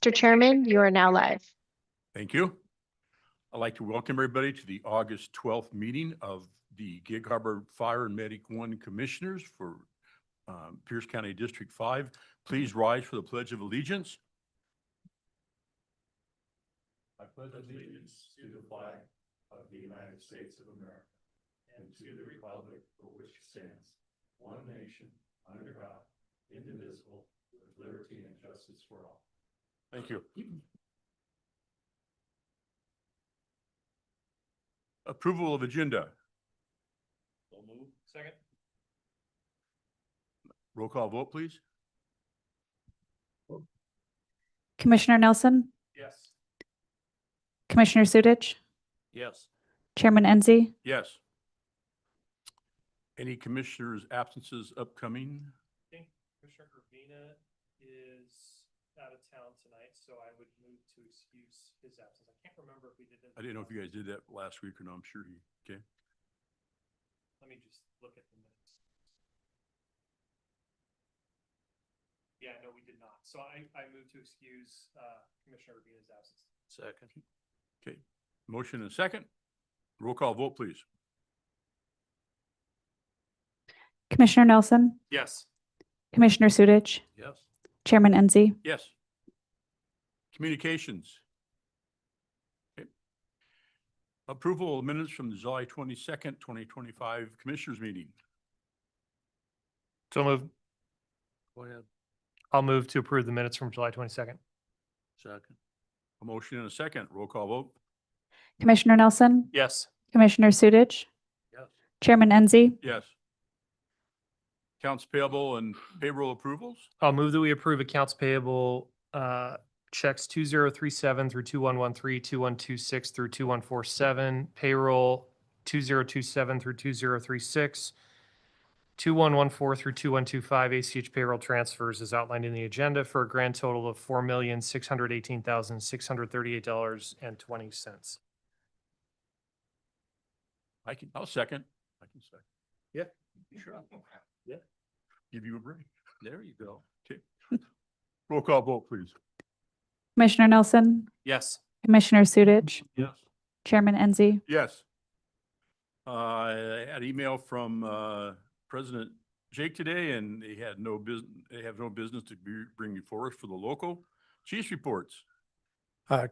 Mr. Chairman, you are now live. Thank you. I'd like to welcome everybody to the August 12th meeting of the Gig Harbor Fire and Medic 1 Commissioners for Pierce County District 5. Please rise for the Pledge of Allegiance. I pledge allegiance to the flag of the United States of America and to the republic for which it stands, one nation, under God, indivisible, with liberty and justice for all. Thank you. Approval of agenda. So move. Second. Roll call vote, please. Commissioner Nelson, Yes. Commissioner Sudich, Yes. Chairman Enzi, Yes. Any commissioners' absences upcoming? I think Commissioner Gravina is out of town tonight, so I would move to excuse his absence. I can't remember if we did that. I didn't know if you guys did that last week or no. I'm sure he, okay. Let me just look at the minutes. Yeah, no, we did not. So I move to excuse Commissioner Gravina's absence. Second. Okay. Motion and second. Roll call vote, please. Commissioner Nelson, Yes. Commissioner Sudich, Yes. Chairman Enzi, Yes. Communications. Okay. Approval of minutes from the July 22nd, 2025 Commissioners meeting. So move. Go ahead. I'll move to approve the minutes from July 22nd. Second. A motion and a second. Roll call vote. Commissioner Nelson, Yes. Commissioner Sudich, Yes. Chairman Enzi, Yes. Accounts payable and payroll approvals. I'll move that we approve accounts payable checks 2037 through 2113, 2126 through 2147, payroll 2027 through 2036, 2114 through 2125 ACH payroll transfers as outlined in the agenda for a grand total of $4,618,638.20. I'll second. I can second. Yeah. Sure. Yeah. Give you a break. There you go. Okay. Roll call vote, please. Commissioner Nelson, Yes. Commissioner Sudich, Yes. Chairman Enzi, Yes. I had email from President Jake today, and they had no business. They have no business to bring before us for the local chiefs reports.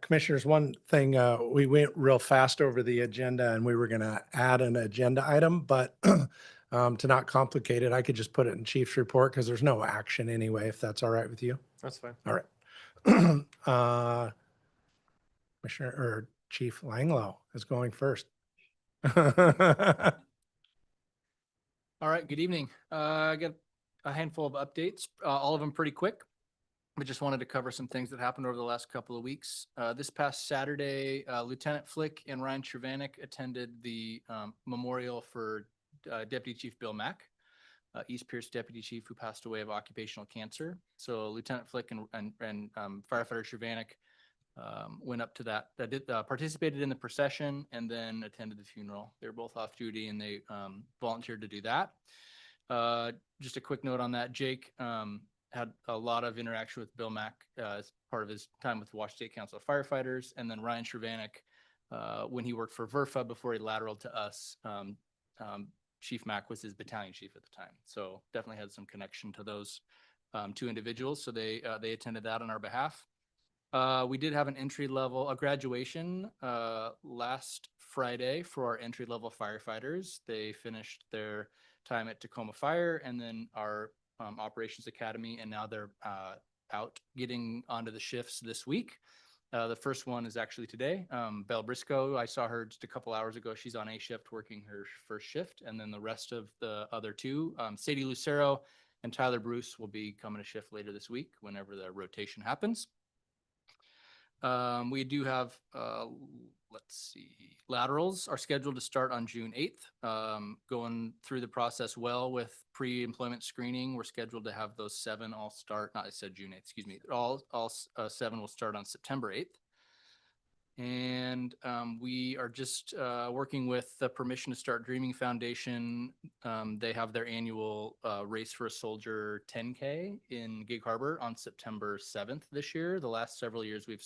Commissioners, one thing, we went real fast over the agenda and we were going to add an agenda item, but to not complicate it, I could just put it in chief's report because there's no action anyway, if that's all right with you. That's fine. All right. Commissioner or Chief Langlow is going first. All right, good evening. I got a handful of updates, all of them pretty quick. I just wanted to cover some things that happened over the last couple of weeks. This past Saturday, Lieutenant Flick and Ryan Chervanek attended the memorial for Deputy Chief Bill Mack, East Pierce Deputy Chief who passed away of occupational cancer. So Lieutenant Flick and Firefighter Chervanek went up to that, participated in the procession and then attended the funeral. They were both off duty and they volunteered to do that. Just a quick note on that, Jake had a lot of interaction with Bill Mack as part of his time with the Washington State Council of Firefighters. And then Ryan Chervanek, when he worked for VRFA before he lateraled to us, Chief Mack was his battalion chief at the time. So definitely had some connection to those two individuals. So they attended that on our behalf. We did have a graduation last Friday for our entry-level firefighters. They finished their time at Tacoma Fire and then our Operations Academy, and now they're out getting onto the shifts this week. The first one is actually today. Belle Briscoe, I saw her just a couple hours ago. She's on A shift working her first shift. And then the rest of the other two, Sadie Lucero and Tyler Bruce will be coming to shift later this week whenever the rotation happens. We do have, laterals are scheduled to start on June 8th. Going through the process well with pre-employment screening. We're scheduled to have those 7 all start, not I said June 8th, excuse me. All 7 will start on September 8th. And we are just working with the Permission to Start Dreaming Foundation. They have their annual Race for a Soldier 10K in Gig Harbor on September 7th this year. The last several years, we've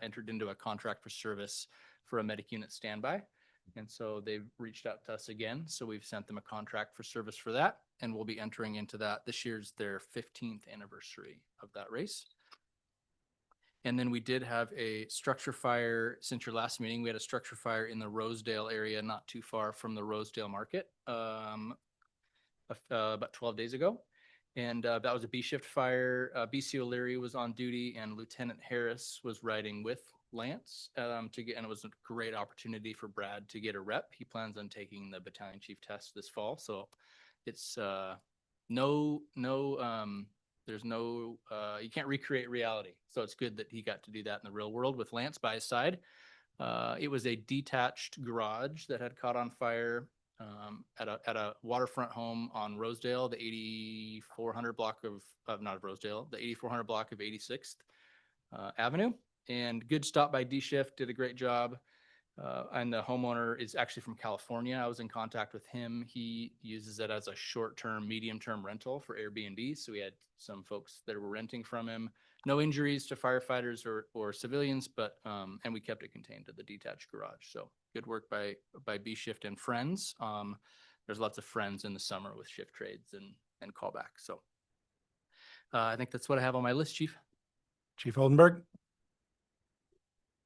entered into a contract for service for a medic unit standby. And so they've reached out to us again. So we've sent them a contract for service for that. And we'll be entering into that. This year's their 15th anniversary of that race. And then we did have a structure fire since your last meeting. We had a structure fire in the Rosedale area, not too far from the Rosedale Market, about 12 days ago. And that was a B shift fire. BC O'Leary was on duty and Lieutenant Harris was riding with Lance and it was a great opportunity for Brad to get a rep. He plans on taking the battalion chief test this fall. So it's there's no, you can't recreate reality. So it's good that he got to do that in the real world with Lance by his side. It was a detached garage that had caught on fire at a waterfront home on Rosedale, the 8400 block not of Rosedale, the 8400 block of 86th Avenue. And good stop by D Shift, did a great job. And the homeowner is actually from California. I was in contact with him. He uses it as a short-term, medium-term rental for Airbnb. So we had some folks that were renting from him. No injuries to firefighters or civilians, but and we kept it contained to the detached garage. So good work by B Shift and friends. There's lots of friends in the summer with shift trades and callback. So I think that's what I have on my list, Chief. Chief Oldenburg?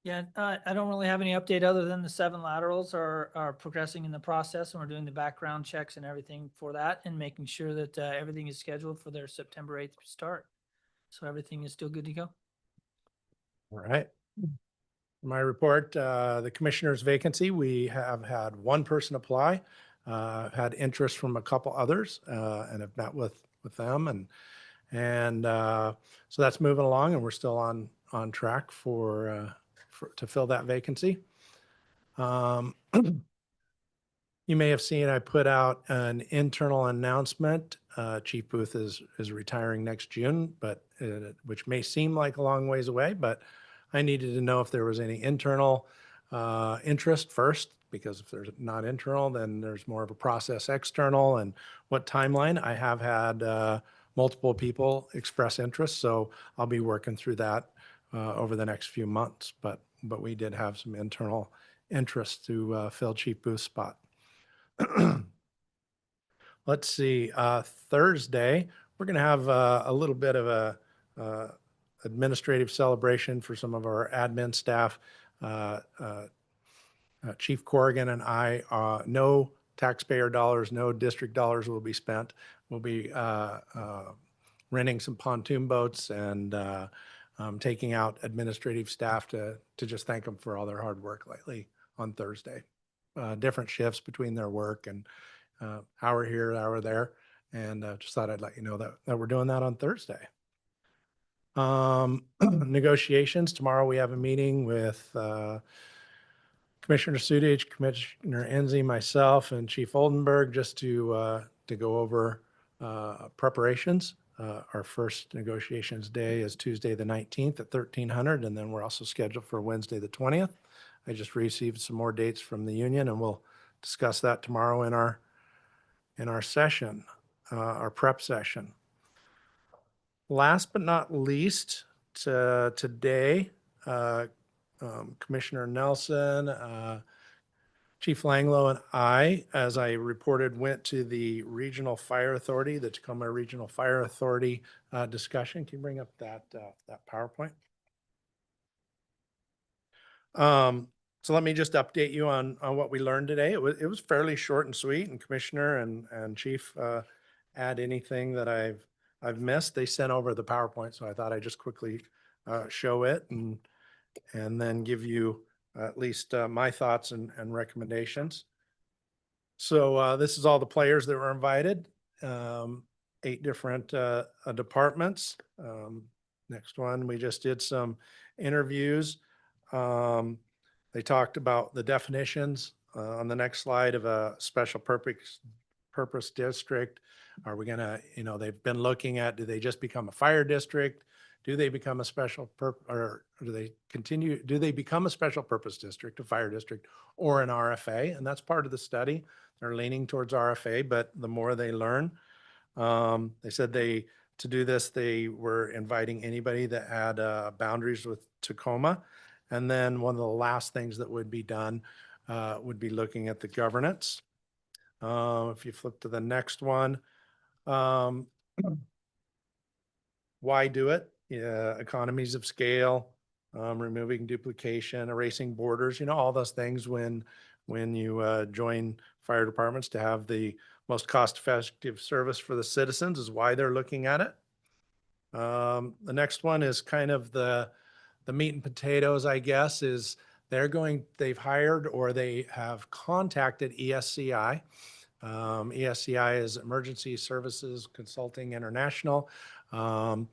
Yeah, I don't really have any update other than the 7 laterals are progressing in the process, and we're doing the background checks and everything for that and making sure that everything is scheduled for their September 8th start. So everything is still good to go. All right. My report, the commissioner's vacancy, we have had one person apply, had interest from a couple others, and have met with them. And so that's moving along, and we're still on track to fill that vacancy. You may have seen I put out an internal announcement. Chief Booth is retiring next June, but which may seem like a long ways away, but I needed to know if there was any internal interest first, because if there's not internal, then there's more of a process external, and what timeline. I have had multiple people express interest, so I'll be working through that over the next few months, but we did have some internal interest to fill Chief Booth's spot. Let's see, Thursday, we're going to have a little bit of a administrative celebration for some of our admin staff. Chief Corrigan and I, no taxpayer dollars, no district dollars will be spent. We'll be renting some pontoon boats and taking out administrative staff to just thank them for all their hard work lately on Thursday. Different shifts between their work and hour here, hour there. And just thought I'd let you know that we're doing that on Thursday. Negotiations. Tomorrow we have a meeting with Commissioner Sudich, Commissioner Enzi, myself, and Chief Oldenburg just to go over preparations. Our first negotiations day is Tuesday the 19th at 1300, and then we're also scheduled for Wednesday the 20th. I just received some more dates from the union, and we'll discuss that tomorrow in our session, our prep session. Last but not least, today, Commissioner Nelson, Chief Langlow, and I, as I reported, went to the Regional Fire Authority, the Tacoma Regional Fire Authority discussion. Can you bring up that PowerPoint? So let me just update you on what we learned today. It was fairly short and sweet, and Commissioner and Chief add anything that I've missed. They sent over the PowerPoint, so I thought I'd just quickly show it and then give you at least my thoughts and recommendations. So this is all the players that were invited, 8 different departments. Next one, we just did some interviews. They talked about the definitions on the next slide of a special purpose district. Are we gonna, they've been looking at, do they just become a fire district? do they become a or do they become a special purpose district, a fire district, or an RFA? And that's part of the study. They're leaning towards RFA, but the more they learn, they said to do this, they were inviting anybody that had boundaries with Tacoma. And then one of the last things that would be done would be looking at the governance. If you flip to the next one, why do it? Economies of scale, removing duplication, erasing borders, all those things when you join fire departments to have the most cost-effective service for the citizens is why they're looking at it. The next one is kind of the meat and potatoes, I guess, is they've hired or they have contacted ESCI. ESCI is Emergency Services Consulting International, and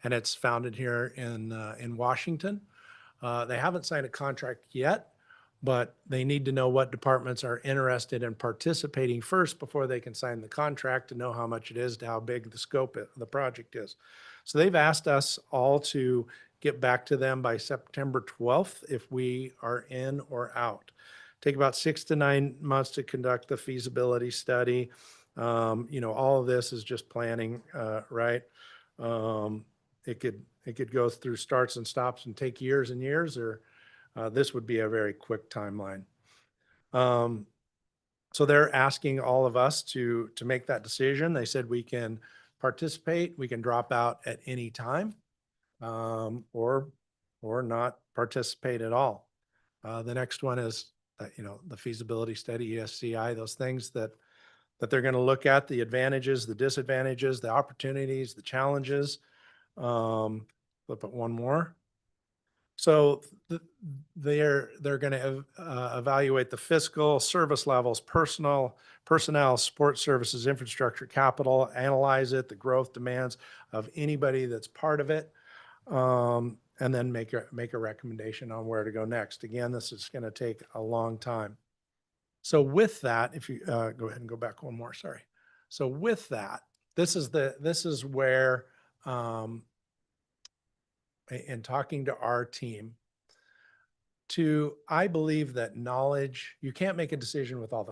it's founded here in Washington. They haven't signed a contract yet, but they need to know what departments are interested in participating first before they can sign the contract to know how much it is to how big the scope of the project is. So they've asked us all to get back to them by September 12th if we are in or out. Take about 6 to 9 months to conduct the feasibility study. All of this is just planning, right? It could go through starts and stops and take years and years, or this would be a very quick timeline. So they're asking all of us to make that decision. They said we can participate, we can drop out at any time, or not participate at all. The next one is the feasibility study, ESCI, those things that they're going to look at, the advantages, the disadvantages, the opportunities, the challenges. Flip it one more. So they're going to evaluate the fiscal, service levels, personnel, support services, infrastructure, capital, analyze it, the growth demands of anybody that's part of it, and then make a recommendation on where to go next. Again, this is going to take a long time. So with that, if you go ahead and go back one more, sorry. So with that, this is where, in talking to our team, I believe that knowledge, you can't make a decision without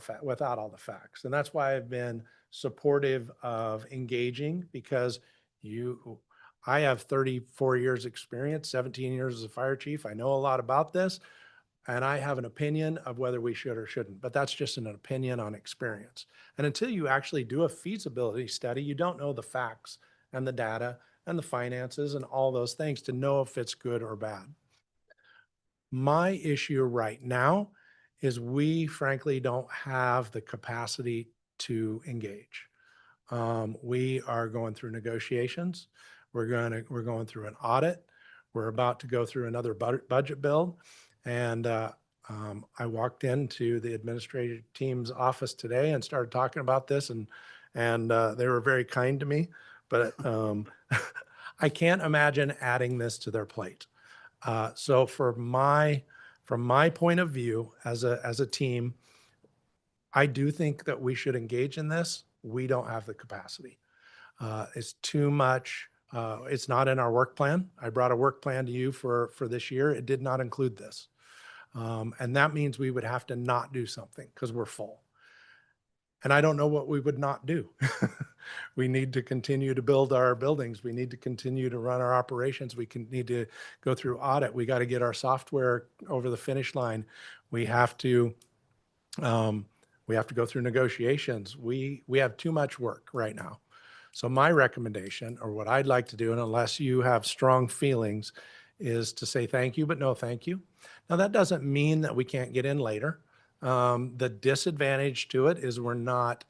all the facts. And that's why I've been supportive of engaging, because I have 34 years experience, 17 years as a fire chief. I know a lot about this, and I have an opinion of whether we should or shouldn't, but that's just an opinion on experience. And until you actually do a feasibility study, you don't know the facts and the data and the finances and all those things to know if it's good or bad. My issue right now is we frankly don't have the capacity to engage. We are going through negotiations. We're going through an audit. We're about to go through another budget build. And I walked into the administrative team's office today and started talking about this, and they were very kind to me. But I can't imagine adding this to their plate. So from my point of view as a team, I do think that we should engage in this. We don't have the capacity. It's too much. It's not in our work plan. I brought a work plan to you for this year. It did not include this. And that means we would have to not do something because we're full. And I don't know what we would not do. We need to continue to build our buildings. We need to continue to run our operations. We need to go through audit. We got to get our software over the finish line. We have to go through negotiations. We have too much work right now. So my recommendation, or what I'd like to do, and unless you have strong feelings, is to say thank you, but no thank you. Now, that doesn't mean that we can't get in later. The disadvantage to it is we're not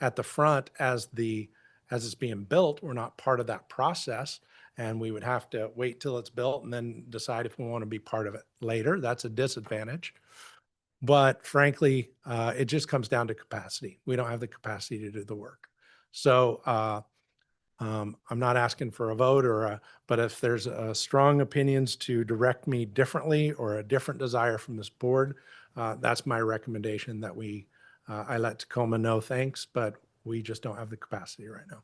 at the front as it's being built. We're not part of that process, and we would have to wait till it's built and then decide if we want to be part of it later. That's a disadvantage. But frankly, it just comes down to capacity. We don't have the capacity to do the work. So I'm not asking for a vote but if there's strong opinions to direct me differently or a different desire from this board, that's my recommendation, that I let Tacoma know thanks, but we just don't have the capacity right now.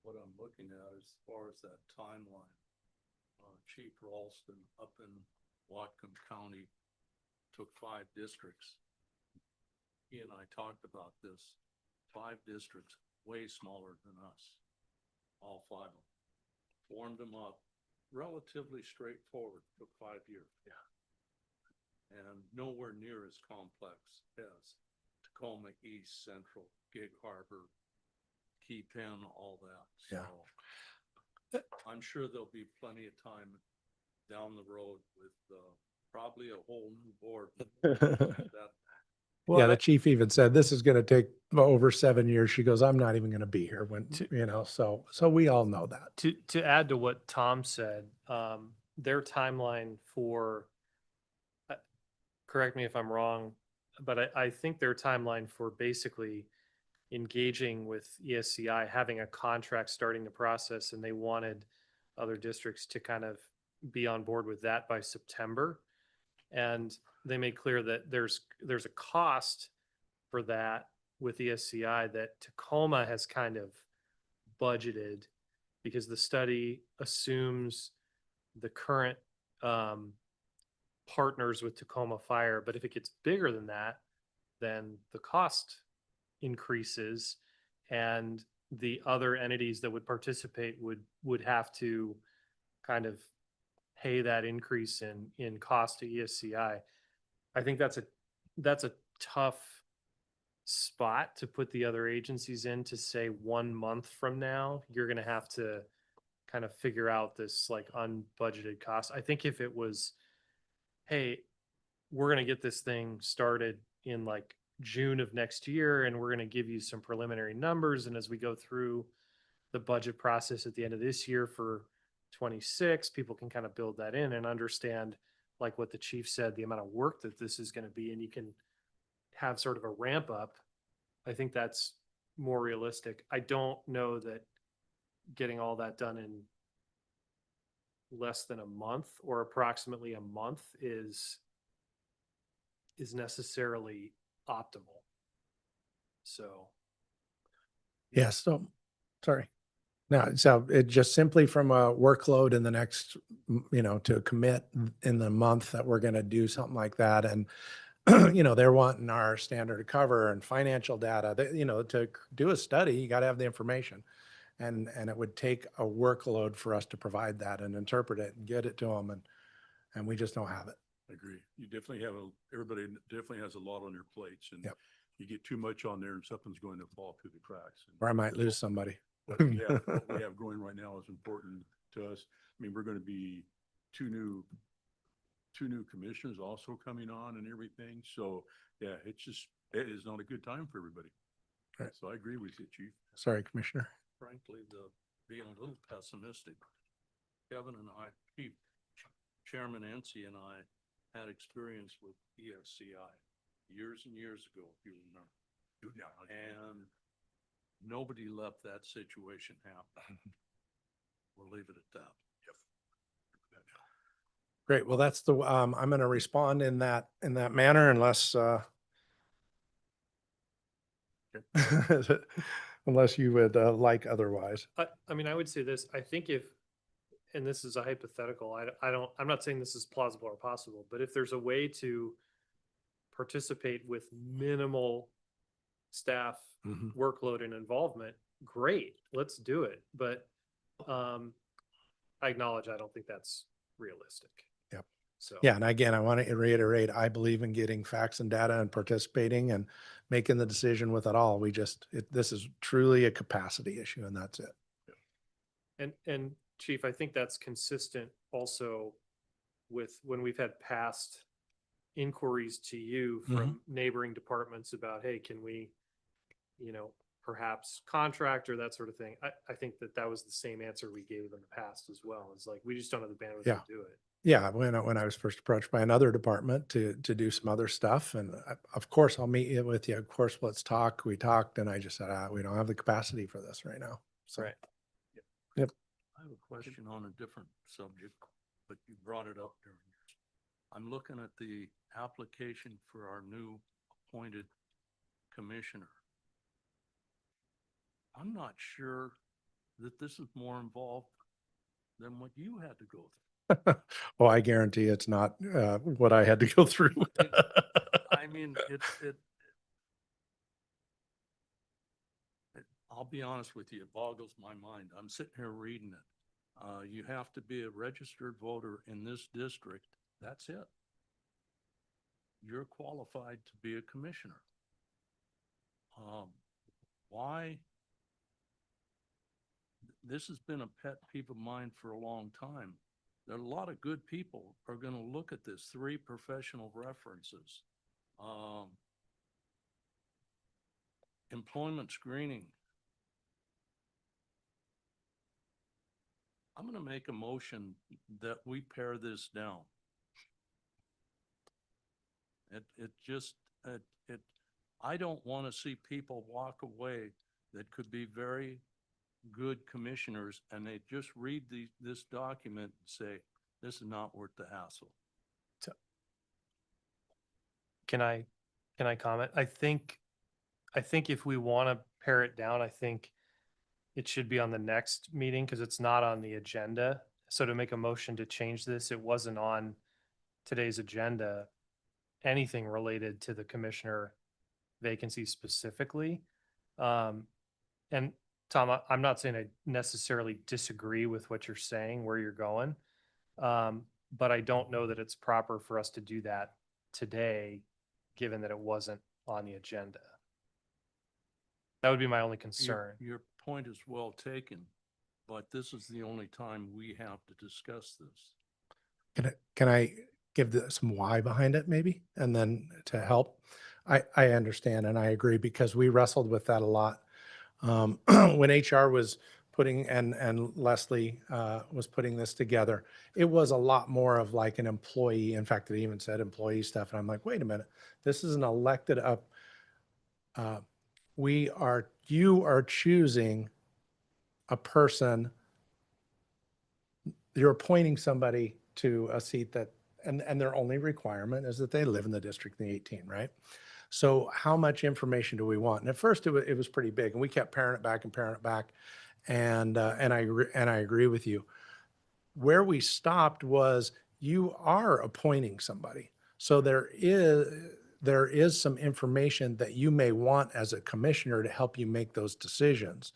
What I'm looking at as far as that timeline, Chief Ralston up in Whatcom County took 5 districts. He and I talked about this, 5 districts, way smaller than us, all 5 of them. Formed them up, relatively straightforward, took 5 years. Yeah. And nowhere near as complex as Tacoma East, Central, Gig Harbor, Key Pen, all that. Yeah. So I'm sure there'll be plenty of time down the road with probably a whole new board. That Yeah, the chief even said, this is gonna take over 7 years. She goes, I'm not even gonna be here when, so we all know that. To add to what Tom said, their timeline for, correct me if I'm wrong, but I think their timeline for basically engaging with ESCI, having a contract starting the process, and they wanted other districts to kind of be on board with that by September. And they made clear that there's a cost for that with ESCI that Tacoma has kind of budgeted, because the study assumes the current partners with Tacoma Fire. But if it gets bigger than that, then the cost increases, and the other entities that would participate would have to kind of pay that increase in cost to ESCI. I think that's a tough spot to put the other agencies in, to say 1 month from now, you're going to have to kind of figure out this like unbudgeted cost. I think if it was, hey, we're going to get this thing started in like June of next year, and we're going to give you some preliminary numbers, and as we go through the budget process at the end of this year for 26, people can kind of build that in and understand, like what the chief said, the amount of work that this is going to be, and you can have sort of a ramp up. I think that's more realistic. I don't know that getting all that done in less than a month, or approximately a month, is necessarily optimal. So Yeah, so, sorry. No, so it just simply from a workload in the next, to commit in the month that we're gonna do something like that. And, they're wanting our standard of cover and financial data, that, to do a study, you gotta have the information. And it would take a workload for us to provide that and interpret it and get it to them, and we just don't have it. I agree. You definitely have everybody definitely has a lot on their plates, and Yep. you get too much on there and something's going to fall through the cracks. Or I might lose somebody. What we have going right now is important to us. I mean, we're going to be two new commissioners also coming on and everything. So yeah, it is not a good time for everybody. Right. So I agree with you, Chief. Sorry, Commissioner. Frankly, being a little pessimistic, Kevin and I, Chief, Chairman Ency and I had experience with ESCI years and years ago, if you remember. And nobody let that situation happen. We'll leave it at that. Great. Well, that's I'm going to respond in that manner, unless unless you would like otherwise. I mean, I would say this, I think if, and this is a hypothetical, I'm not saying this is plausible or possible, but if there's a way to participate with minimal staff Mhm. workload and involvement, great, let's do it. But I acknowledge, I don't think that's realistic. Yep. So. Yeah. And again, I want to reiterate, I believe in getting facts and data and participating and making the decision with it all. This is truly a capacity issue, and that's it. And Chief, I think that's consistent also with when we've had past inquiries to you from neighboring departments about, hey, can we, perhaps contract or that sort of thing. I think that was the same answer we gave in the past as well. It's like, we just don't have the bandwidth to do it. Yeah, when I was first approached by another department to do some other stuff, and of course I'll meet you with you. Of course, let's talk. We talked, and I just said, we don't have the capacity for this right now. So, Right. Yep. I have a question on a different subject, but you brought it up during yours. I'm looking at the application for our new appointed commissioner. I'm not sure that this is more involved than what you had to go Oh, I guarantee it's not what I had to go through. through. I mean, I'll be honest with you, it boggles my mind. I'm sitting here reading it. You have to be a registered voter in this district. That's it. You're qualified to be a commissioner. Why? This has been a pet peeve of mine for a long time. There are a lot of good people are going to look at this, 3 professional references. Employment screening. I'm going to make a motion that we pare this down. I don't want to see people walk away that could be very good commissioners and they just read this document and say, this is not worth the hassle. Can I comment? I think if we want to pare it down, I think it should be on the next meeting because it's not on the agenda. So to make a motion to change this, it wasn't on today's agenda, anything related to the commissioner vacancy specifically. And Tom, I'm not saying I necessarily disagree with what you're saying, where you're going. But I don't know that it's proper for us to do that today, given that it wasn't on the agenda. That would be my only concern. Your point is well taken, but this is the only time we have to discuss this. Can I give some why behind it maybe? And then to help, I understand and I agree because we wrestled with that a lot. When HR was putting and Leslie was putting this together, it was a lot more of like an employee. In fact, it even said employee stuff. And I'm like, wait a minute, this is an elected up. You are choosing a person. You're appointing somebody to a seat that, and their only requirement is that they live in the district in the 18, right? So how much information do we want? And at first it was pretty big and we kept paring it back and paring it back. And I agree with you. Where we stopped was you are appointing somebody. So there is some information that you may want as a commissioner to help you make those decisions.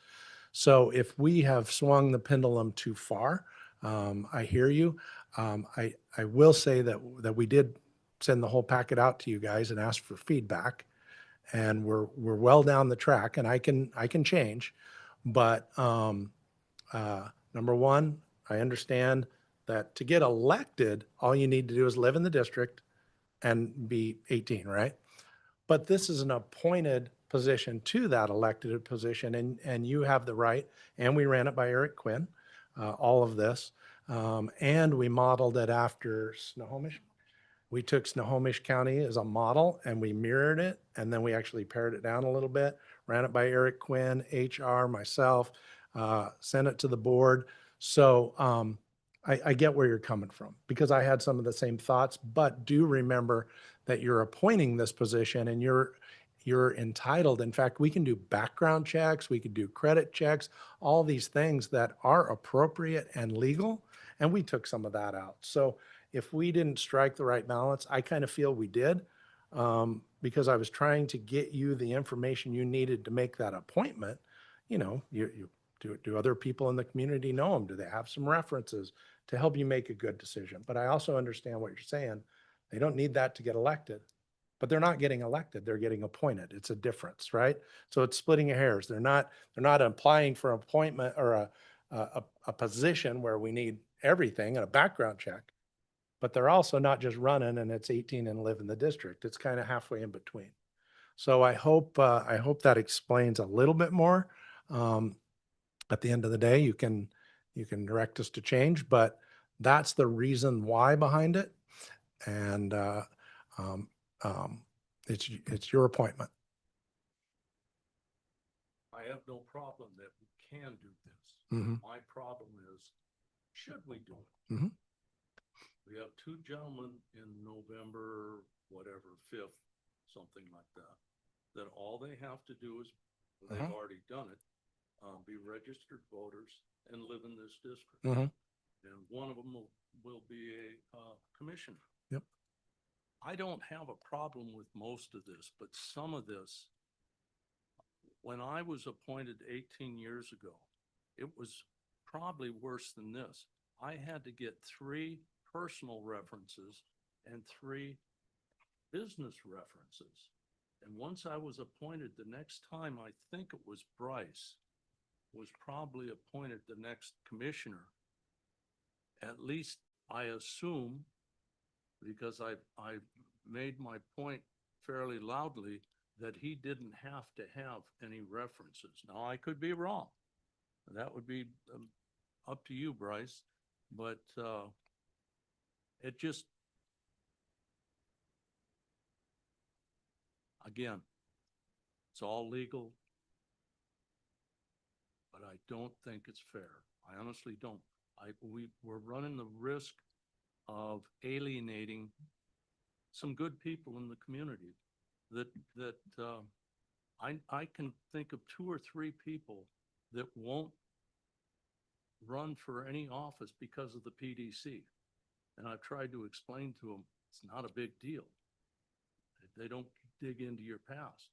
So if we have swung the pendulum too far, I hear you. I will say that we did send the whole packet out to you guys and ask for feedback, and we're well down the track. And I can change, but number one, I understand that to get elected, all you need to do is live in the district and be 18, right? But this is an appointed position to that elected position, and you have the right, and we ran it by Eric Quinn, all of this. And we modeled it after Snohomish. We took Snohomish County as a model and we mirrored it, and then we actually pared it down a little bit, ran it by Eric Quinn, HR, myself, sent it to the board. So I get where you're coming from because I had some of the same thoughts, but do remember that you're appointing this position and you're entitled. In fact, we can do background checks, we can do credit checks, all these things that are appropriate and legal, and we took some of that out. So if we didn't strike the right balance, I kind of feel we did, because I was trying to get you the information you needed to make that appointment. You know, do other people in the community know them? Do they have some references to help you make a good decision? But I also understand what you're saying. They don't need that to get elected, but they're not getting elected. They're getting appointed. It's a difference, right? So it's splitting hairs. They're not applying for an appointment or a position where we need everything and a background check, but they're also not just running and it's 18 and live in the district. It's kind of halfway in between. So I hope that explains a little bit more. At the end of the day, you can direct us to change, but that's the reason why behind it. And it's your appointment. I have no problem that we can do this. Mhm. My problem is, should we do it? Mhm. We have 2 gentlemen in November, whatever, 5th, something like that all they have to do is, they've already done it, be registered voters and live in this district. Mhm. and one of them will be a commissioner. Yep. I don't have a problem with most of this, but some of this, when I was appointed 18 years ago, it was probably worse than this. I had to get 3 personal references and 3 business references. And once I was appointed, the next time, I think it was Bryce, was probably appointed the next commissioner. At least I assume, because I made my point fairly loudly, that he didn't have to have any references. Now, I could be wrong. That would be up to you, Bryce, but it just, again, it's all legal, but I don't think it's fair. I honestly don't. We're running the risk of alienating some good people in the community that I can think of 2 or 3 people that won't run for any office because of the PDC. And I've tried to explain to them, it's not a big deal. They don't dig into your past,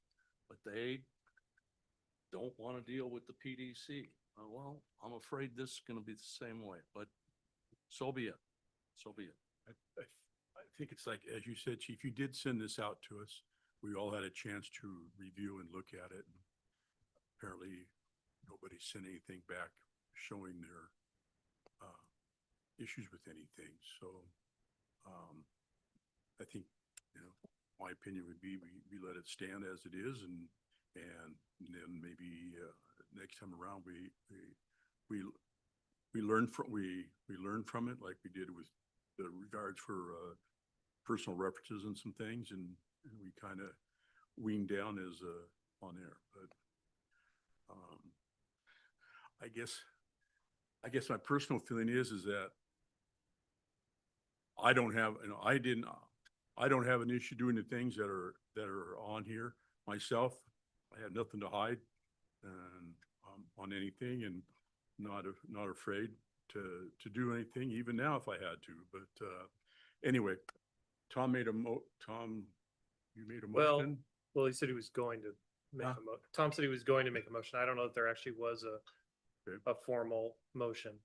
but they don't want to deal with the PDC. Well, I'm afraid this is going to be the same way, but so be it. So be it. I think it's like, as you said, Chief, you did send this out to us. We all had a chance to review and look at it. Apparently, nobody sent anything back showing their issues with anything. So I think, my opinion would be we let it stand as it is, and then maybe next time around we learn from it, like we did with the regards for personal references and some things, and we kind of wean down as on air. But I guess my personal feeling is that I don't have an issue doing the things that are on here myself. I have nothing to hide and on anything, and not afraid to do anything, even now if I had to. But anyway, Tom, you made a motion. Well, he said he was going to make Tom said he was going to make a motion. I don't know if there actually was a formal motion.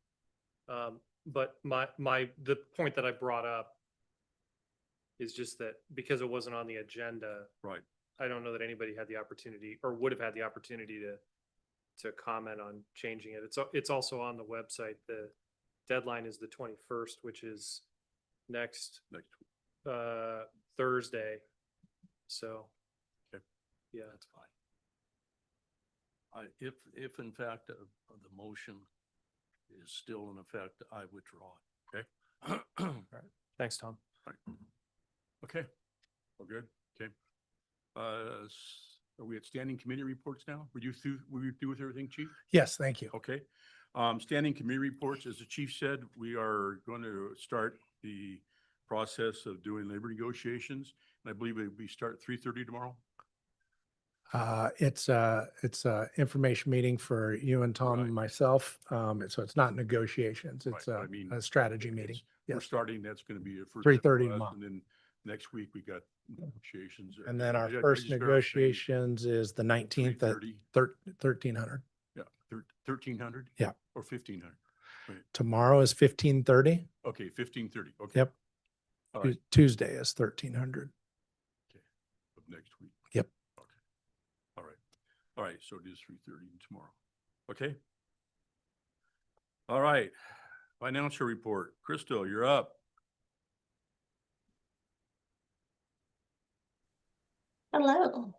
But the point that I brought up is just that because it wasn't on the agenda, Right. I don't know that anybody had the opportunity or would have had the opportunity to comment on changing it. It's also on the website. The deadline is the 21st, which is next Thursday. So, Okay. yeah, That's fine. If in fact the motion is still in effect, I withdraw it. Okay. thanks, Tom. Okay. All good. Okay. Are we at standing committee reports now? Were you through with everything, Chief? Yes, thank you. Okay. Standing committee reports, as the chief said, we are going to start the process of doing labor negotiations. And I believe we start 3:30 tomorrow. It's a information meeting for you and Tom Right. and myself. So it's not negotiations. It's Right, I mean, a strategy meeting. We're Yes. starting, that's going to be a first. 3:30 step for us, tomorrow. And then next week we got negotiations. And then our I first just verified negotiations is the 19th at 3:30. 1300. Yeah, 1300? Yeah. Or 1500? Tomorrow is 15:30. Okay, 15:30. Okay. Yep. All right, Tuesday is 1300. of next week. Yep. Okay. All right. All right, so it is 3:30 tomorrow. Okay. All right. Financial report. Crystal, you're up. Hello.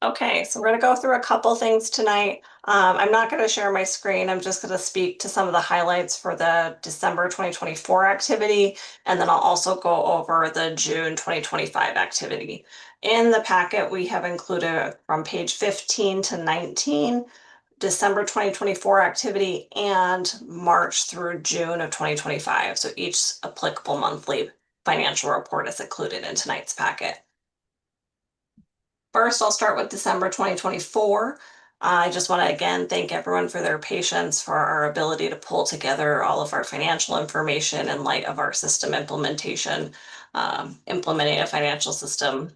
Okay, so we're going to go through a couple things tonight. I'm not going to share my screen. I'm just going to speak to some of the highlights for the December 2024 activity, and then I'll also go over the June 2025 activity. In the packet, we have included from page 15 to 19, December 2024 activity and March through June of 2025. So each applicable monthly financial report is included in tonight's packet. First, I'll start with December 2024. I just want to again thank everyone for their patience, for our ability to pull together all of our financial information in light of our system implementation. Implementing a financial system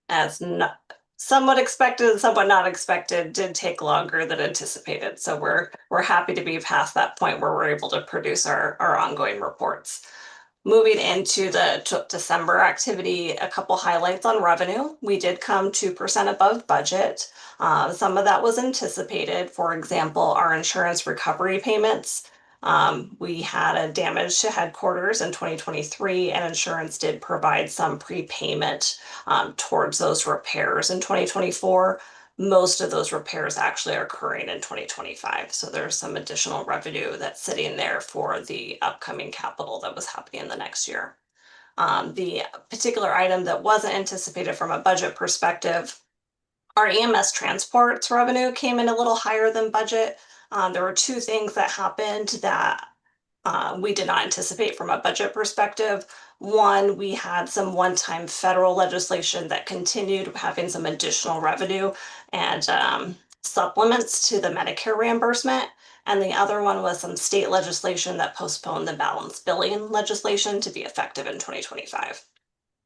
as not somewhat expected and somewhat not expected did take longer than anticipated. So we're happy to be past that point where we're able to produce our ongoing reports. Moving into the December activity, a couple highlights on revenue. We did come 2% above budget. Some of that was anticipated. For example, our insurance recovery payments. We had a damage to headquarters in 2023, and insurance did provide some prepayment towards those repairs in 2024. Most of those repairs actually are occurring in 2025. So there's some additional revenue that's sitting there for the upcoming capital that was happening in the next year. The particular item that wasn't anticipated from a budget perspective, our EMS transports revenue came in a little higher than budget. There were two things that happened that we did not anticipate from a budget perspective. One, we had some one-time federal legislation that continued having some additional revenue and supplements to the Medicare reimbursement. And the other one was some state legislation that postponed the balance billing legislation to be effective in 2025.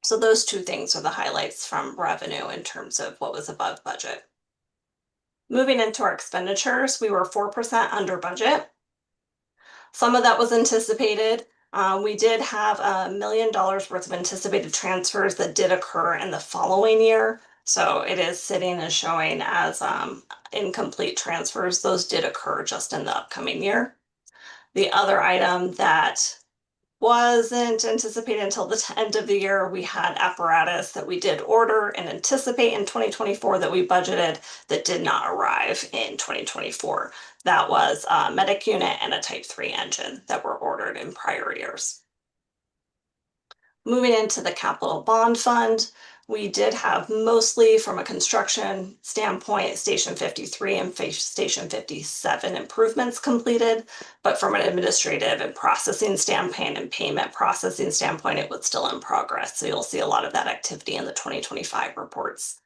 So those two things are the highlights from revenue in terms of what was above budget. Moving into our expenditures, we were 4% under budget. Some of that was anticipated. We did have $1 million worth of anticipated transfers that did occur in the following year. So it is sitting and showing as incomplete transfers. Those did occur just in the upcoming year. The other item that wasn't anticipated until the end of the year, we had apparatus that we did order and anticipate in 2024 that we budgeted that did not arrive in 2024. That was a medic unit and a Type 3 engine that were ordered in prior years. Moving into the capital bond fund, we did have mostly from a construction standpoint, Station 53 and Station 57 improvements completed, but from an administrative and processing standpoint and payment processing standpoint, it was still in progress. So you'll see a lot of that activity in the 2025 reports.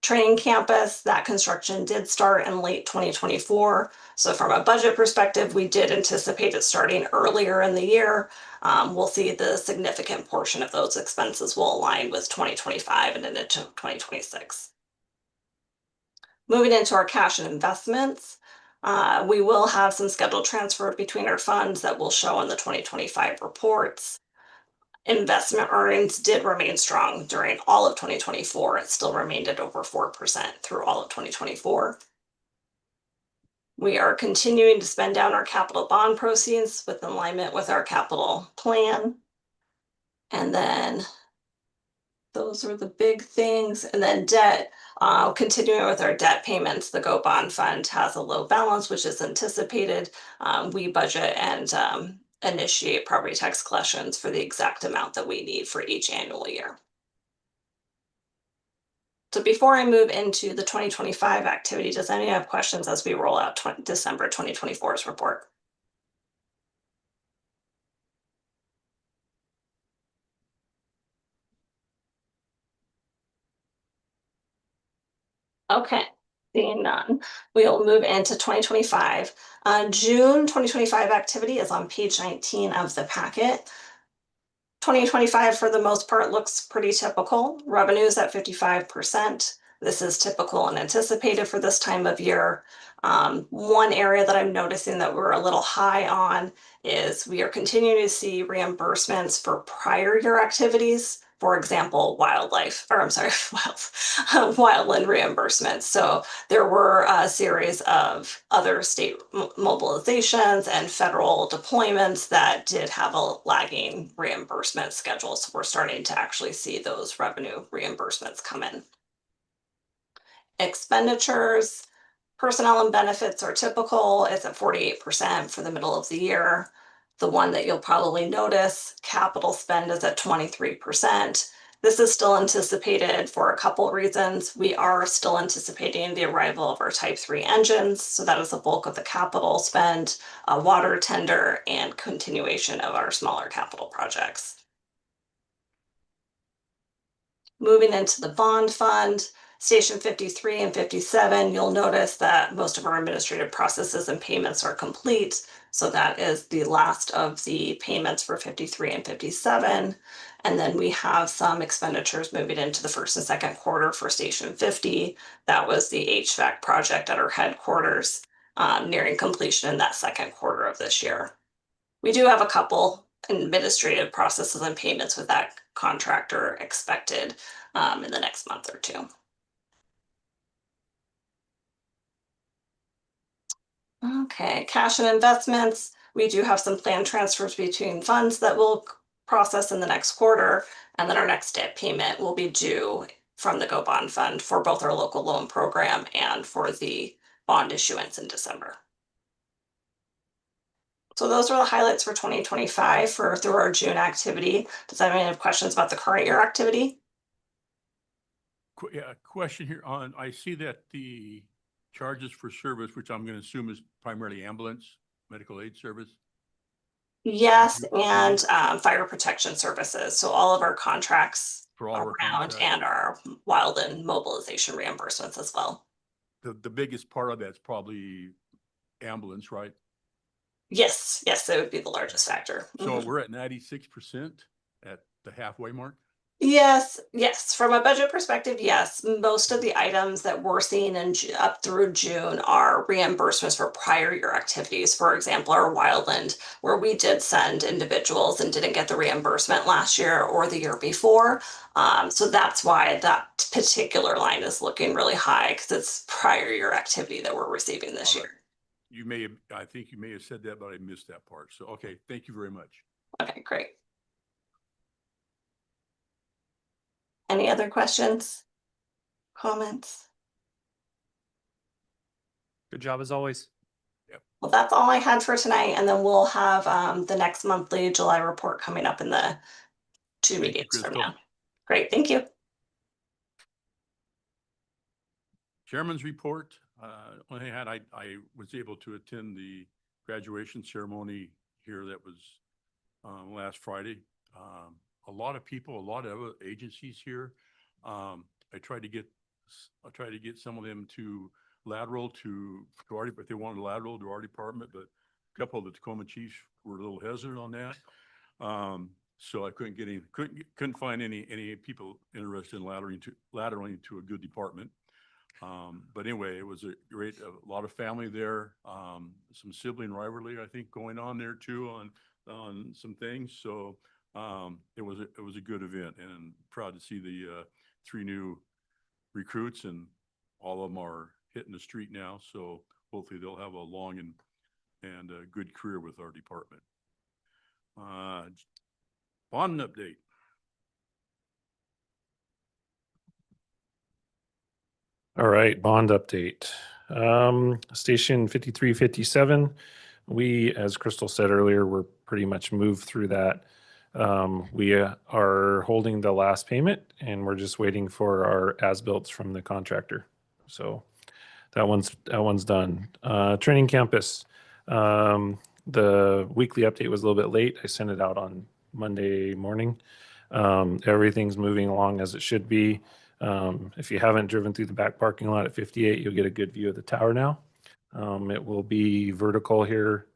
Training campus, that construction did start in late 2024. So from a budget perspective, we did anticipate it starting earlier in the year. We'll see the significant portion of those expenses will align with 2025 and into 2026. Moving into our cash and investments, we will have some scheduled transfer between our funds that will show in the 2025 reports. Investment earnings did remain strong during all of 2024. It still remained at over 4% through all of 2024. We are continuing to spend down our capital bond proceeds with alignment with our capital plan. And then those are the big things. And then debt, continuing with our debt payments, the Go Bond Fund has a low balance, which is anticipated. We budget and initiate property tax collections for the exact amount that we need for each annual year. So before I move into the 2025 activity, does anyone have questions as we roll out December 2024's report? Okay, seeing none, we'll move into 2025. June 2025 activity is on page 19 of the packet. 2025, for the most part, looks pretty typical. Revenues at 55%. This is typical and anticipated for this time of year. One area that I'm noticing that we're a little high on is we are continuing to see reimbursements for prior year activities. For example, wildland reimbursements. So there were a series of other state mobilizations and federal deployments that did have a lagging reimbursement schedule. So we're starting to actually see those revenue reimbursements come in. Expenditures, personnel and benefits are typical. It's at 48% for the middle of the year. The one that you'll probably notice, capital spend is at 23%. This is still anticipated for a couple of reasons. We are still anticipating the arrival of our Type 3 engines. So that is the bulk of the capital spend, a water tender, and continuation of our smaller capital projects. Moving into the bond fund, Station 53 and 57, you'll notice that most of our administrative processes and payments are complete. So that is the last of the payments for 53 and 57. And then we have some expenditures moving into the first and second quarter for Station 50. That was the HVAC project at our headquarters, nearing completion in that second quarter of this year. We do have a couple administrative processes and payments with that contractor expected in the next month or two. Okay, cash and investments. We do have some planned transfers between funds that we'll process in the next quarter, and then our next debt payment will be due from the Go Bond Fund for both our local loan program and for the bond issuance in December. So those are the highlights for 2025 through our June activity. Does anyone have questions about the current year activity? Yeah, question here on, I see that the charges for service, which I'm going to assume is primarily ambulance, medical aid service. Yes, and fire protection services. So all of our contracts For all of our around contracts. and our wild and mobilization reimbursements as well. The biggest part of that's probably ambulance, right? Yes, that would be the largest factor. So we're at 96% at the halfway mark? Yes. From a budget perspective, yes. Most of the items that we're seeing up through June are reimbursements for prior year activities. For example, our Wildland, where we did send individuals and didn't get the reimbursement last year or the year before. So that's why that particular line is looking really high, because it's prior year activity that we're receiving this year. You may have, I think you may have said that, but I missed that part. So, okay, thank you very much. Okay, great. Any other questions? Comments? Good job as always. Well, that's all I had for tonight, and then we'll have the next monthly July report coming up in the two Thank you, meetings from Crystal. now. Great, thank you. Chairman's report. Only thing I was able to attend the graduation ceremony here that was last Friday. A lot of people, a lot of other agencies here. I tried to get some of them to lateral to our, but they wanted lateral to our department, but a couple of the Tacoma chiefs were a little hesitant on that. So I couldn't find any people interested in lateraling to a good department. But anyway, it was a lot of family there, some sibling rivalry, I think, going on there too on some things. So it was a good event, and I'm proud to see the 3 new recruits, and all of them are hitting the street now. So hopefully they'll have a long and a good career with our department. Bond update. All right, bond update. Station 5357, we, as Crystal said earlier, we're pretty much moved through that. We are holding the last payment, and we're just waiting for our as-built from the contractor. So that one's done. Training campus. The weekly update was a little bit late. I sent it out on Monday morning. Everything's moving along as it should be. If you haven't driven through the back parking lot at 58, you'll get a good view of the tower now. It will be vertical here,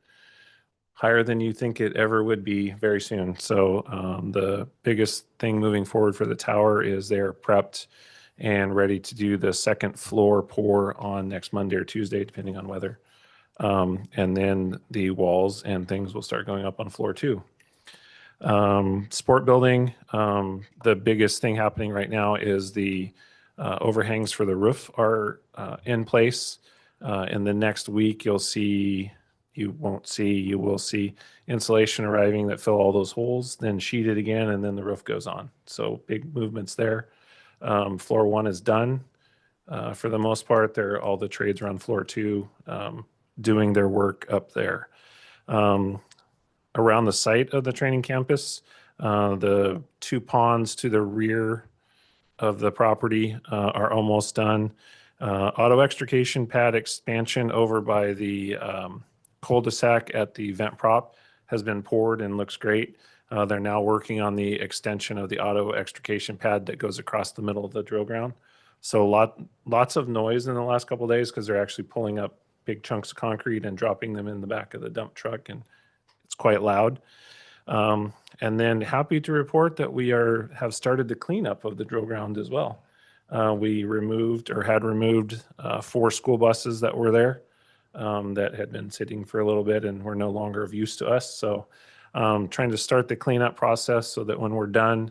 higher than you think it ever would be very soon. So the biggest thing moving forward for the tower is they're prepped and ready to do the second floor pour on next Monday or Tuesday, depending on weather. And then the walls and things will start going up on floor 2. Sport building, the biggest thing happening right now is the overhangs for the roof are in place. In the next week, you will see insulation arriving that fill all those holes, then sheet it again, and then the roof goes on. So big movements there. Floor 1 is done. For the most part, all the trades are on floor 2 doing their work up there. Around the site of the training campus, the 2 ponds to the rear of the property are almost done. Auto extrication pad expansion over by the cul-de-sac at the vent prop has been poured and looks great. They're now working on the extension of the auto extrication pad that goes across the middle of the drill ground. So lots of noise in the last couple of days because they're actually pulling up big chunks of concrete and dropping them in the back of the dump truck, and it's quite loud. And then happy to report that we have started the cleanup of the drill ground as well. We had removed 4 school buses that were there that had been sitting for a little bit and were no longer of use to us. So trying to start the cleanup process so that when we're done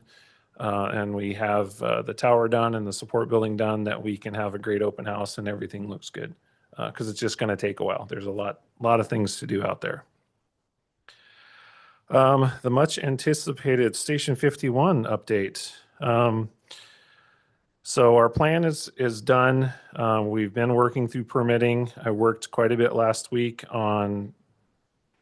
and we have the tower done and the support building done, that we can have a great open house and everything looks good. Because it's just going to take a while. There's a lot of things to do out there. The much anticipated Station 51 update. So our plan is done. We've been working through permitting. I worked quite a bit last week on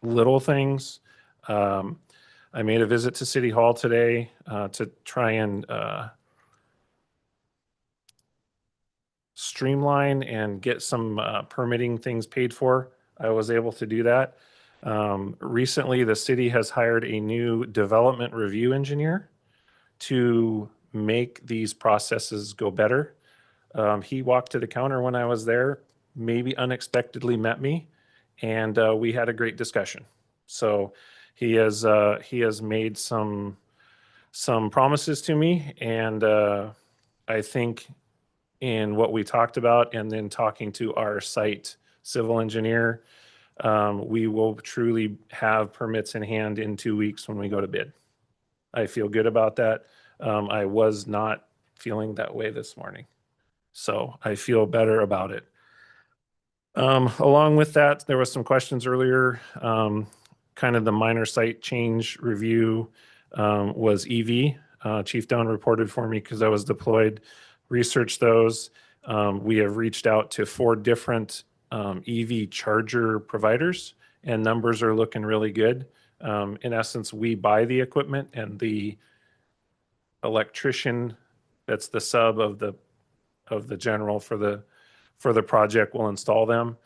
little things. I made a visit to City Hall today to try and streamline and get some permitting things paid for. I was able to do that. Recently, the city has hired a new development review engineer to make these processes go better. He walked to the counter when I was there, maybe unexpectedly met me, and we had a great discussion. So he has made some promises to me, and I think in what we talked about, and then talking to our site civil engineer, we will truly have permits in hand in 2 weeks when we go to bid. I feel good about that. I was not feeling that way this morning, so I feel better about it. Along with that, there was some questions earlier. Kind of the minor site change review was EV. Chief Doan reported for me because I was deployed, researched those. We have reached out to 4 different EV charger providers, and numbers are looking really good. In essence, we buy the equipment, and the electrician that's the sub of the general for the project will install them.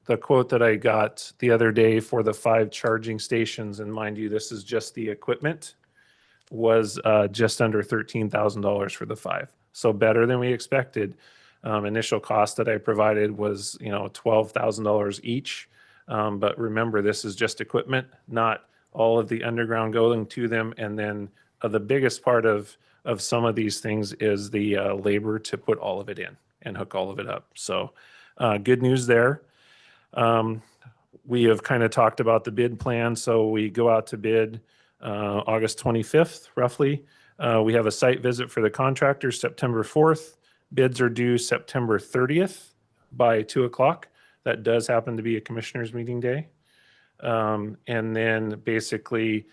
The quote that I got the other day for the 5 charging stations, and mind you, this is just the equipment, was just under $13,000 for the 5. So better than we expected. Initial cost that I provided was, $12,000 each. But remember, this is just equipment, not all of the underground going to them. And then the biggest part of some of these things is the labor to put all of it in and hook all of it up. So good news there. We have kind of talked about the bid plan. So we go out to bid August 25th, roughly. We have a site visit for the contractor September 4th. Bids are due September 30th by 2:00. That does happen to be a commissioners meeting day. And then basically,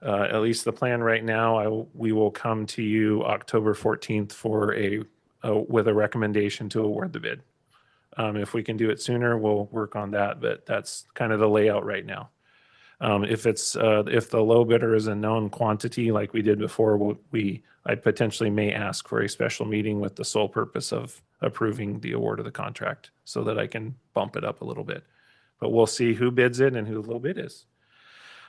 at least the plan right now, we will come to you October 14th for with a recommendation to award the bid. If we can do it sooner, we'll work on that, but that's kind of the layout right now. If the low bidder is a known quantity like we did before, I potentially may ask for a special meeting with the sole purpose of approving the award of the contract so that I can bump it up a little bit. But we'll see who bids it and who the low bid is.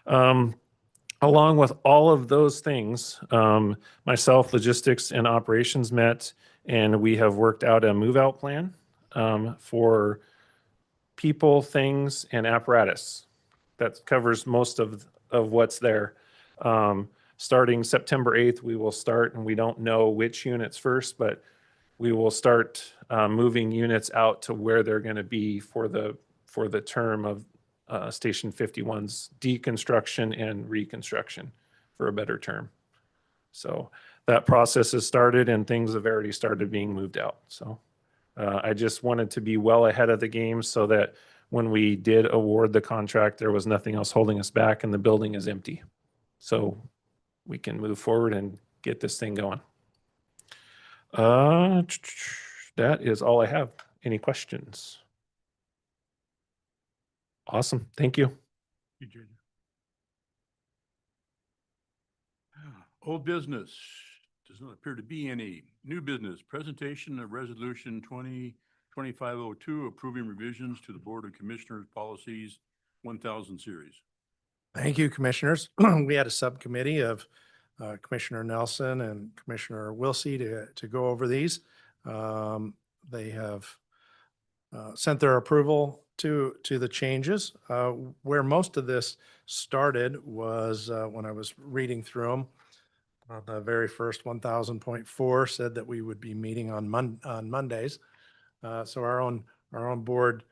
Along with all of those things, myself, logistics, and operations met, and we have worked out a move-out plan for people, things, and apparatus. That covers most of what's there. Starting September 8th, we will start, and we don't know which units first, but we will start moving units out to where they're going to be for the term of Station 51's deconstruction and reconstruction, for a better term. So that process has started, and things have already started being moved out. So I just wanted to be well ahead of the game so that when we did award the contract, there was nothing else holding us back, and the building is empty. So we can move forward and get this thing going. That is all I have. Any questions? Awesome. Thank you. You, JJ. Old business, does not appear to be any. New business, presentation of resolution 2025-02, approving revisions to the Board of Commissioners Policies 1000 series. Thank you, commissioners. We had a subcommittee of Commissioner Nelson and Commissioner Wilsey to go over these. They have sent their approval to the changes. Where most of this started was when I was reading through them. The very first 1000.4 said that we would be meeting on Mondays. So our own board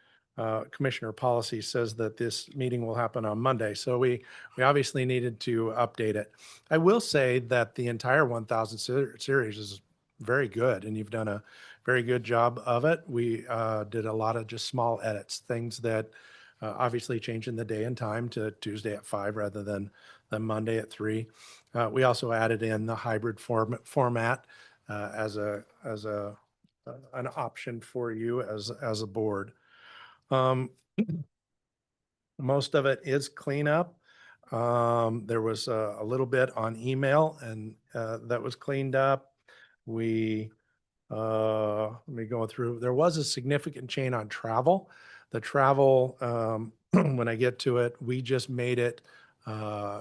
commissioner policy says that this meeting will happen on Monday. So we obviously needed to update it. I will say that the entire 1000 series is very good, and you've done a very good job of it. We did a lot of just small edits, things that obviously changing the day and time to Tuesday at 5 rather than Monday at 3. We also added in the hybrid format as an option for you as a board. Most of it is cleanup. There was a little bit on email, and that was cleaned up. Let me go through. There was a significant change on travel. The travel, when I get to it, we just made it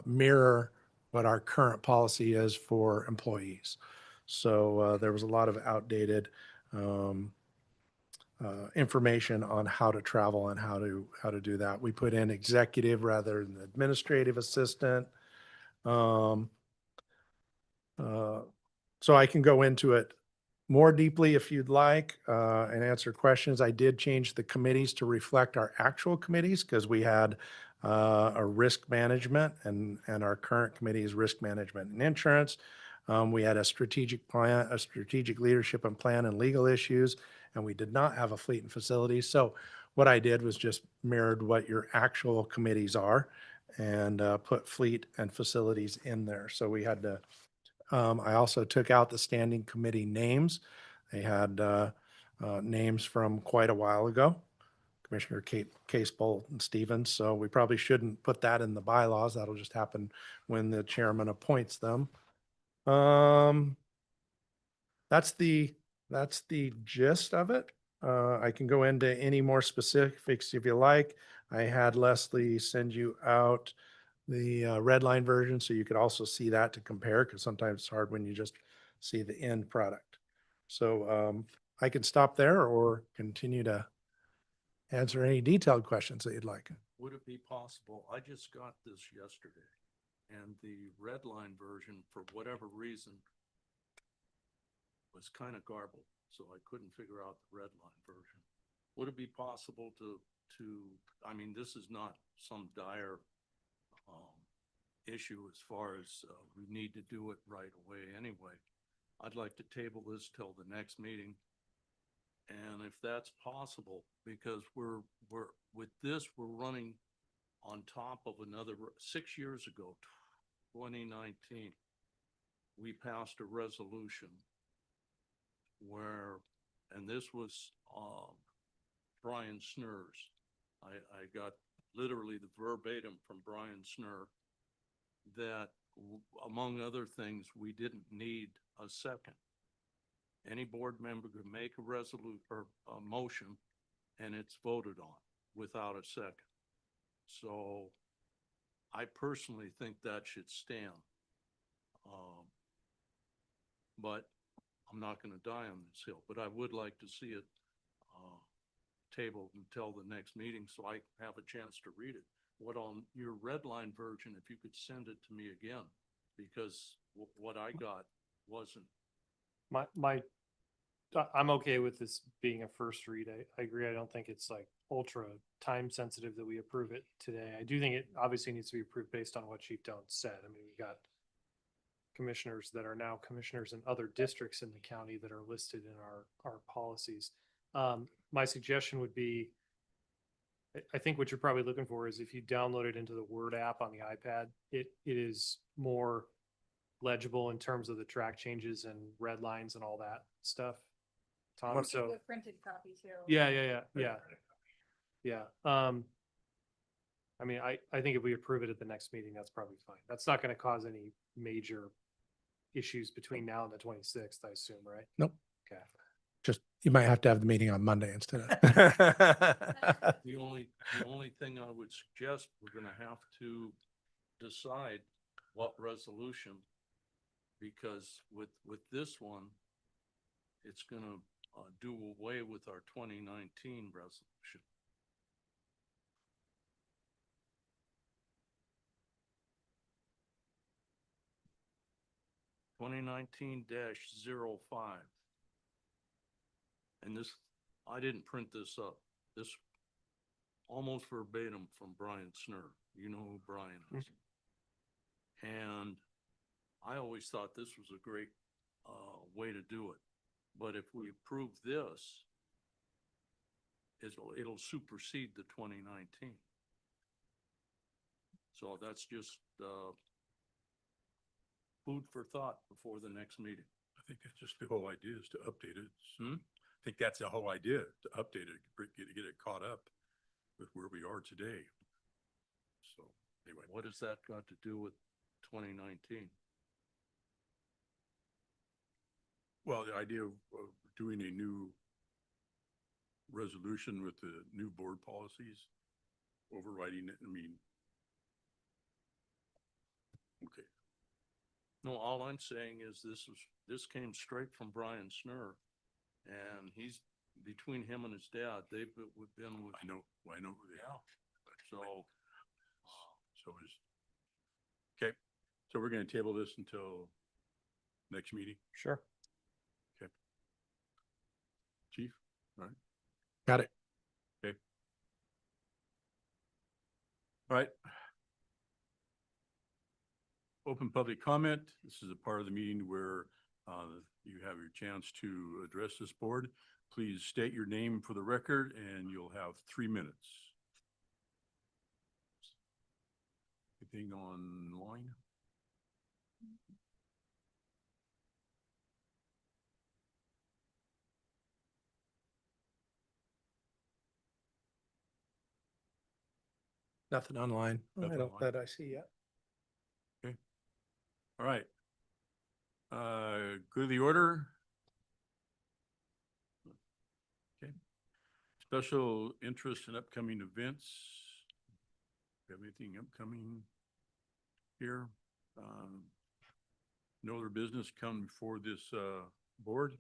mirror what our current policy is for employees. So there was a lot of outdated information on how to travel and how to do that. We put in executive rather than administrative assistant. So I can go into it more deeply if you'd like and answer questions. I did change the committees to reflect our actual committees because we had a risk management and our current committee is risk management and insurance. We had a strategic plan, a strategic leadership and plan and legal issues, and we did not have a fleet and facilities. So what I did was just mirrored what your actual committees are and put fleet and facilities in there. So we had to, I also took out the standing committee names. They had names from quite a while ago. Commissioner Casebolt and Stevens. So we probably shouldn't put that in the bylaws. That'll just happen when the chairman appoints them. That's the gist of it. I can go into any more specifics if you like. I had Leslie send you out the red line version so you could also see that to compare, because sometimes it's hard when you just see the end product. So I can stop there or continue to answer any detailed questions that you'd like. Would it be possible? I just got this yesterday, and the red line version, for whatever reason, was kind of garbled, so I couldn't figure out the red line version. Would it be possible to, I mean, this is not some dire issue as far as we need to do it right away anyway. I'd like to table this till the next meeting. And if that's possible, because we're with this, we're running on top of another 6 years ago, 2019, we passed a resolution where, and this was Brian Snur's. I got literally the verbatim from Brian Snur that among other things, we didn't need a second. Any board member could make a resolution or a motion and it's voted on without a second. So I personally think that should stand. But I'm not going to die on this hill, but I would like to see it tabled until the next meeting so I have a chance to read it. What on your red line version, if you could send it to me again, because what I got wasn't. I'm okay with this being a first read. I agree. I don't think it's like ultra time sensitive that we approve it today. I do think it obviously needs to be approved based on what Chief Doan said. I mean, we got commissioners that are now commissioners in other districts in the county that are listed in our policies. My suggestion would be, I think what you're probably looking for is if you download it into the Word app on the iPad, it is more legible in terms of the track changes and red lines and all that stuff. Tom, so printed copy too. yeah. I mean, I think if we approve it at the next meeting, that's probably fine. That's not going to cause any major issues between now and the 26th, I assume, right? Nope. Okay. Just, you might have to have the meeting on Monday instead of. The only thing I would suggest, we're going to have to decide what resolution because with this one, it's gonna do away with our 2019 resolution. (2019-05). And this, I didn't print this up. This almost verbatim from Brian Snur. You know who Brian is. And I always thought this was a great way to do it. But if we approve this, it'll supersede the 2019. So that's just food for thought before the next meeting. I think that's just the whole idea is to update it. I think that's the whole idea, to update it, get it caught up with where we are today. So anyway, What has that got to do with 2019? well, the idea of doing a new resolution with the new board policies, overriding it, I mean, okay. No, all I'm saying is this came straight from Brian Snur. And he's, between him and his dad, they've been with. I know who they are. So, So is, okay, so we're gonna table this until next meeting, Sure. chief? All right, Got it. okay. All right. Open public comment. This is a part of the meeting where you have your chance to address this board. Please state your name for the record and you'll have 3 minutes. Anything online? Nothing online. Nothing I don't, online. that I see yet. All right. Go to the order. Okay. Special interest in upcoming events. Have anything upcoming here? No other business come before this board.